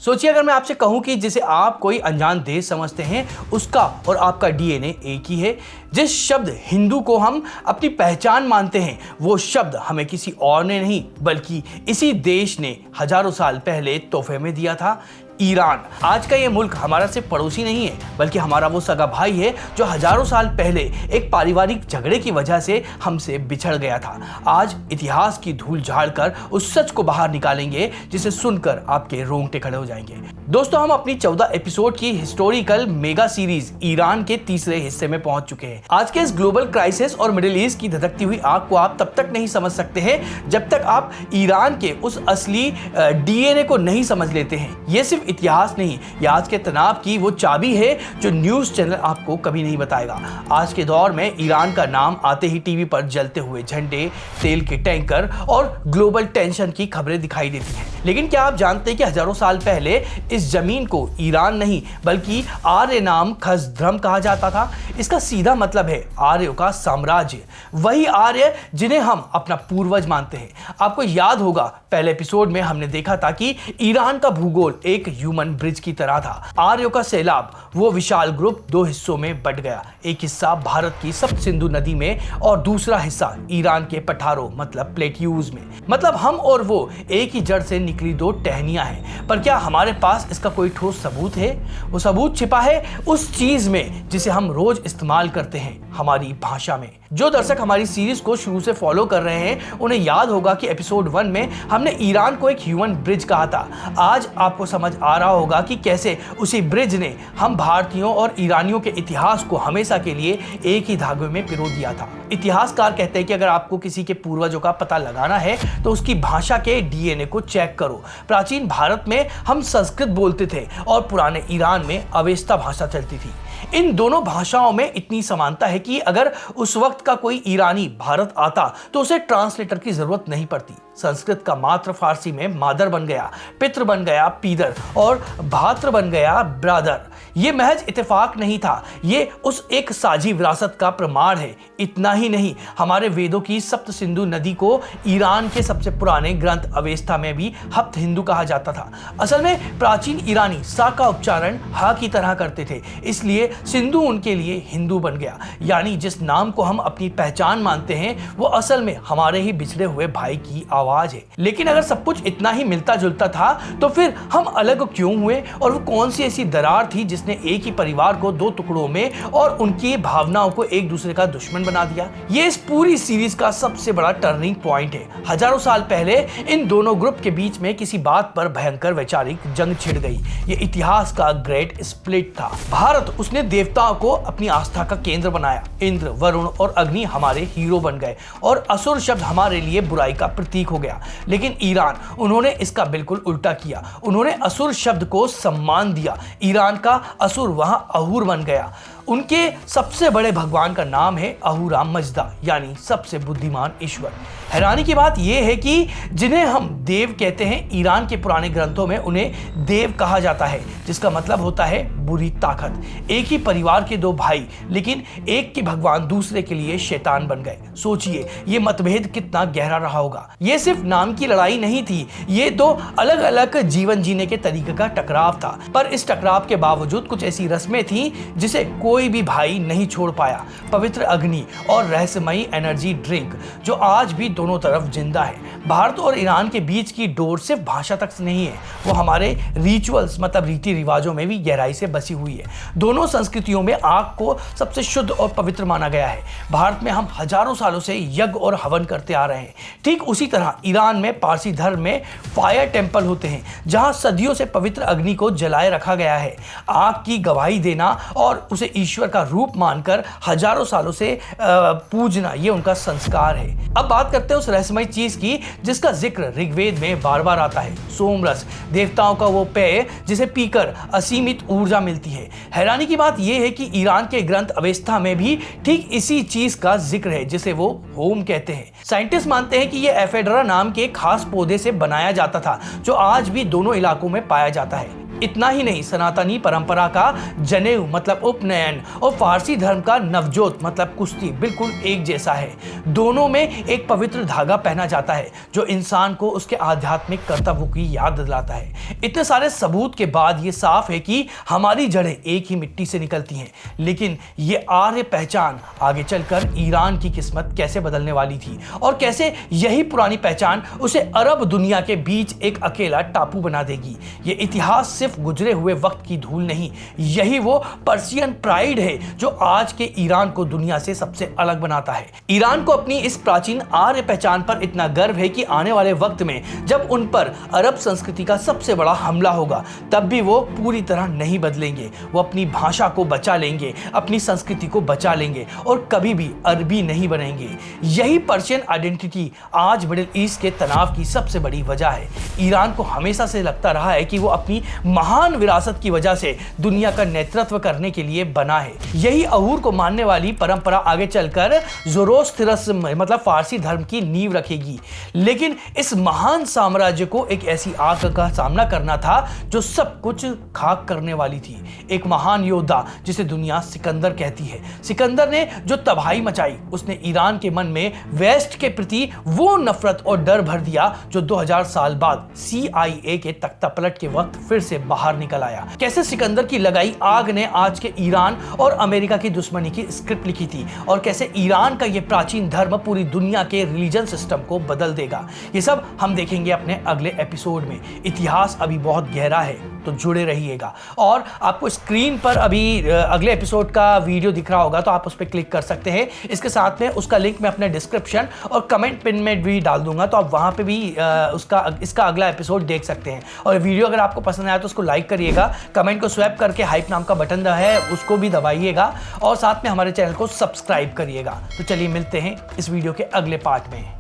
सोचिए अगर मैं आपसे कहूं कि जिसे आप कोई अनजान देश समझते हैं उसका और आपका डीएनए एक ही है। जिस शब्द हिंदू को हम अपनी पहचान मानते हैं वो शब्द हमें किसी और ने नहीं बल्कि इसी देश ने हजारों साल पहले तोहफे में दिया था। ईरान। आज का ये मुल्क हमारा सिर्फ पड़ोसी नहीं है बल्कि हमारा वो सगा भाई है जो हजारों साल पहले एक पारिवारिक झगड़े की वजह से हमसे बिछड़ गया था। आज इतिहास की धूल झाड़कर उस सच को बाहर निकालेंगे जिसे सुनकर आपके रोंगटे खड़े हो जाएंगे। दोस्तों, हम अपनी 14 एपिसोड की हिस्टोरिकल मेगा सीरीज ईरान के तीसरे हिस्से में पहुंच चुके हैं। आज के इस ग्लोबल क्राइसिस और मिडिल ईस्ट की धधकती हुई आग को आप तब तक नहीं समझ सकते हैं जब तक आप ईरान के उस असली डीएनए को नहीं समझ लेते हैं। ये सिर्फ इतिहास नहीं, ये आज के तनाव की वो चाबी है जो न्यूज चैनल आपको कभी नहीं बताएगा। आज के दौर में ईरान का नाम आते ही टीवी पर जलते हुए झंडे, तेल के टैंकर और ग्लोबल टेंशन की खबरें दिखाई देती हैं। लेकिन क्या आप जानते हैं कि हजारों साल पहले इस जमीन को ईरान नहीं बल्कि आर्य नाम खसध्रम कहा जाता था। इसका सीधा मतलब है आर्यों का साम्राज्य, वही आर्य जिन्हें हम अपना पूर्वज मानते हैं। आपको याद होगा पहले एपिसोड में हमने देखा था कि ईरान का भूगोल एक ह्यूमन ब्रिज की तरह था। आर्यों का सैलाब, वो विशाल ग्रुप दो हिस्सों में बट गया। एक हिस्सा भारत की सप्त सिंधु नदी में और दूसरा हिस्सा ईरान के पठारों मतलब प्लेट्यूज में। मतलब हम और वो एक ही जड़ से निकली दो टहनियां हैं। पर क्या हमारे पास इसका कोई ठोस सबूत है? वो सबूत छिपा है उस चीज में जिसे हम रोज इस्तेमाल करते हैं, हमारी भाषा में। जो दर्शक हमारी सीरीज को शुरू से फॉलो कर रहे हैं उन्हें याद होगा कि एपिसोड 1 में हमने ईरान को एक ह्यूमन ब्रिज कहा था। आज आपको समझ आ रहा होगा कि कैसे उसी ब्रिज ने हम भारतीयों और ईरानियों के इतिहास को हमेशा के लिए एक ही धागे में पिरो दिया था। इतिहासकार कहते हैं कि अगर आपको किसी के पूर्वजों का पता लगाना है तो उसकी भाषा के डीएनए को चेक करो। प्राचीन भारत में हम संस्कृत बोलते थे और पुराने ईरान में अवेस्ता भाषा चलती थी। इन दोनों भाषाओं में इतनी समानता है कि अगर उस वक्त का कोई ईरानी भारत आता तो उसे ट्रांसलेटर की जरूरत नहीं पड़ती। संस्कृत का मात्र फारसी में मादर बन गया, पितृ बन गया पीदर और भात्र बन गया ब्रादर। ये महज इत्तेफाक नहीं था, ये उस एक साझी विरासत का प्रमाण है। इतना ही नहीं, हमारे वेदों की सप्त सिंधु नदी को ईरान के सबसे पुराने ग्रंथ अवेस्ता में भी हप्त हिंदू कहा जाता था। असल में प्राचीन ईरानी सा का उच्चारण हा की तरह करते थे, इसलिए सिंधु उनके लिए हिंदू बन गया। यानी जिस नाम को हम अपनी पहचान मानते हैं वो असल में हमारे ही बिछड़े हुए भाई की आवाज है। लेकिन अगर सब कुछ इतना ही मिलता जुलता था तो फिर हम अलग क्यों हुए? और वो कौन सी ऐसी दरार थी जिसने एक ही परिवार को दो टुकड़ों में और उनकी भावनाओं को एक दूसरे का दुश्मन बना दिया? ये इस पूरी सीरीज का सबसे बड़ा टर्निंग पॉइंट है। हजारों साल पहले इन दोनों ग्रुप के बीच में किसी बात पर भयंकर वैचारिक जंग छिड़ गई। ये इतिहास का ग्रेट स्प्लिट था। भारत, उसने देवताओं को अपनी आस्था का केंद्र बनाया। इंद्र, वरुण और अग्नि हमारे हीरो बन गए और असुर शब्द हमारे लिए बुराई का प्रतीक हो गया। लेकिन ईरान, उन्होंने इसका बिल्कुल उल्टा किया। उन्होंने असुर शब्द को सम्मान दिया। ईरान का असुर वहां अहूर बन गया। उनके सबसे बड़े भगवान का नाम है अहूरा मजदा, यानी सबसे बुद्धिमान ईश्वर। हैरानी की बात यह है कि जिन्हें हम देव कहते हैं, ईरान के पुराने ग्रंथों में उन्हें देव कहा जाता है, जिसका मतलब होता है बुरी ताकत। एक ही परिवार के दो भाई, लेकिन एक के भगवान दूसरे के लिए शैतान बन गए। सोचिए ये मतभेद कितना गहरा रहा होगा। ये सिर्फ नाम की लड़ाई नहीं थी, ये दो अलग अलग जीवन जीने के तरीके का टकराव था। पर इस टकराव के बावजूद कुछ ऐसी रस्में थी जिसे कोई भी भाई नहीं छोड़ पाया। पवित्र अग्नि और रहस्यमयी एनर्जी ड्रिंक जो आज भी दोनों तरफ जिंदा है। भारत और ईरान के बीच की डोर सिर्फ भाषा तक नहीं है, वो हमारे रिचुअल्स मतलब रीति रिवाजों में भी गहराई से बसी हुई है। दोनों संस्कृतियों में आग को सबसे शुद्ध और पवित्र माना गया है। भारत में हम हजारों सालों से यज्ञ और हवन करते आ रहे हैं। ठीक उसी तरह ईरान में पारसी धर्म में फायर टेम्पल होते हैं जहां सदियों से पवित्र अग्नि को जलाए रखा गया है। आग की गवाही देना और उसे ईश्वर का रूप मानकर हजारों सालों से पूजना, ये उनका संस्कार है। अब बात करते हैं उस रहस्यमय चीज की जिसका जिक्र ऋग्वेद में बार बार आता है, सोमरस, देवताओं का वो पेय जिसे पीकर असीमित ऊर्जा मिलती है। हैरानी की बात यह है कि ईरान के ग्रंथ अवेस्ता में भी ठीक इसी चीज का जिक्र है जिसे वो होम कहते हैं। साइंटिस्ट मानते हैं कि यह एफेड्रा नाम के खास पौधे से बनाया जाता था जो आज भी दोनों इलाकों में पाया जाता है। इतना ही नहीं, सनातनी परंपरा का जनेऊ मतलब उपनयन और फारसी धर्म का नवजोत मतलब कुश्ती बिल्कुल एक जैसा है। दोनों में एक पवित्र धागा पहना जाता है जो इंसान को उसके आध्यात्मिक कर्तव्यों की याद दिलाता है। इतने सारे सबूत के बाद ये साफ है कि हमारी जड़ें एक ही मिट्टी से निकलती हैं, लेकिन ये आर्य पहचान आगे चलकर ईरान की किस्मत कैसे बदलने वाली थी और कैसे यही पुरानी पहचान उसे अरब दुनिया के बीच एक अकेला टापू बना देगी। ये इतिहास सिर्फ गुजरे हुए वक्त की धूल नहीं, यही वो पर्शियन प्राइड है जो आज के ईरान को दुनिया से सबसे अलग बनाता है। ईरान को अपनी इस प्राचीन आर्य पहचान पर इतना गर्व है कि आने वाले वक्त में जब उन पर अरब संस्कृति का सबसे बड़ा हमला होगा तब भी वो पूरी तरह नहीं बदलेंगे। वो अपनी भाषा को बचा लेंगे, अपनी संस्कृति को बचा लेंगे और कभी भी अरबी नहीं बनेंगे। यही पर्शियन आइडेंटिटी आज मिडिल ईस्ट के तनाव की सबसे बड़ी वजह है। ईरान को हमेशा से लगता रहा है कि वो अपनी महान विरासत की वजह से दुनिया का नेतृत्व करने के लिए बना है। यही अहूर को मानने वाली परंपरा आगे चलकर ज़ोरोस्ट्रियनिज्म मतलब फारसी धर्म की नींव रखेगी। लेकिन इस महान साम्राज्य को एक ऐसी आग का सामना करना था जो सब कुछ खाक करने वाली थी। एक महान योद्धा जिसे दुनिया सिकंदर कहती है। सिकंदर ने जो तबाही मचाई, उसने ईरान के मन में वेस्ट के प्रति वो नफरत और डर भर दिया जो 2000 साल बाद CIA के तख्तापलट के वक्त फिर से बाहर निकल आया। कैसे सिकंदर की लगाई आग ने आज के ईरान और अमेरिका की दुश्मनी की स्क्रिप्ट लिखी थी और कैसे ईरान का ये प्राचीन धर्म पूरी दुनिया के रिलीजन सिस्टम को बदल देगा, ये सब हम देखेंगे अपने अगले एपिसोड में। इतिहास अभी बहुत गहरा है तो जुड़े रहिएगा। और आपको स्क्रीन पर अभी अगले एपिसोड का वीडियो दिख रहा होगा तो आप उस पर क्लिक कर सकते हैं। इसके साथ में उसका लिंक मैं अपने डिस्क्रिप्शन और कमेंट पिन में भी डाल दूंगा, तो आप वहां पे भी इसका अगला एपिसोड देख सकते हैं। और वीडियो अगर आपको पसंद आया तो उसको लाइक करिएगा, कमेंट को स्वैप करके हाइप नाम का बटन है उसको भी दबाइएगा और साथ में हमारे चैनल को सब्सक्राइब करिएगा। तो चलिए मिलते हैं इस वीडियो के अगले पार्ट में।